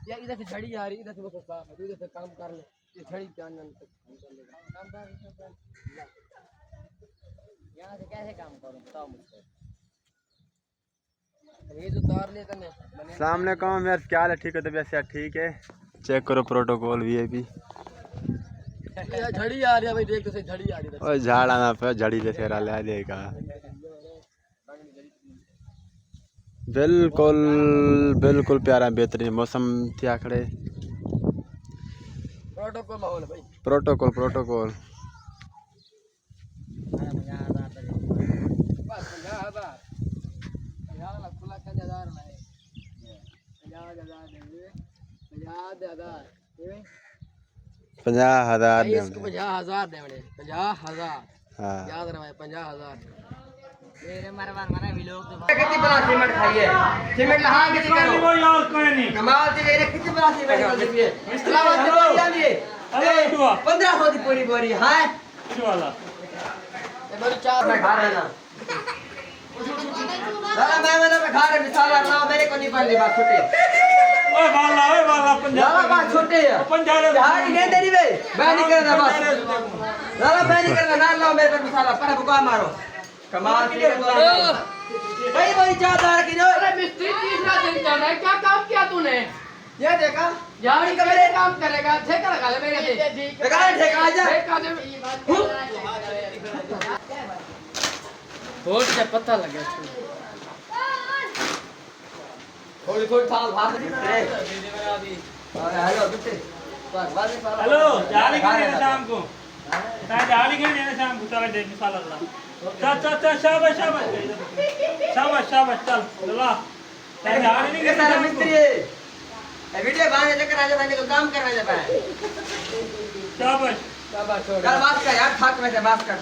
या इधर से झड़ी आ रही, इधर से वो साफ है, इधर से काम कर ले, ये झड़ी क्या अंदर तक काम कर। यहाँ से कैसे काम करूँ बताओ मुझको। ये जो तार लेकर ने सामने काम यार क्या हाल है? ठीक है तबीयत से ठीक है। चेक करो प्रोटोकॉल वीआईपी। झड़ी आ रही है भाई, देख तो सही झड़ी आ रही है। और झाड़ आना पे झड़ी ले सेरा ले देगा। बिल्कुल बिल्कुल प्यारा बेहतरीन मौसम थी आखड़े। प्रोटोकॉल माहौल है भाई। Protocol protocol. $50,000 $50,000 देवड़े 50,000। हाँ याद रहे 50,000 मेरे मरवान मरा विलोक तो कितनी बड़ा सीमेंट खाइए सीमेंट लहा कितनी करो कोई और कोई नहीं कमाल से मेरे कितनी बड़ा सीमेंट कर दीजिए इस्लाम से बोली आ लिए 1500 की पूरी बोरी हां इस वाला ये बोरी चार में खा रहे ना लाला मैं खा रहे मिसाल ना मेरे को नहीं पड़नी बात छोटी ओए वाला लाला बात छोटी है हां नहीं तेरी वे मैं नहीं करना बस लाला मैं नहीं करना ना लाओ मेरे पर मिसाल पर बुका मारो कमाल की भाई बोरी 4,000 की जो अरे मिस्त्री तीसरा दिन चल रहा है, क्या काम किया तूने? ये देखा यार का मेरे काम करेगा, ठेका लगा ले मेरे से। ठेका आजा ठेका दे। होश से पता लग गया। थोड़ी थाल भात हेलो बिट्टे हेलो जाली के देना शाम को ताई जाली के देना शाम को चल दे मिसाल अल्लाह चल शाबाश चल चला ताई जाली नहीं के सारा मिस्त्री है वीडियो बनाने चक्कर आ जाता है तो काम करना जाता है शाबाश चल बात कर यार थाक में से बात कर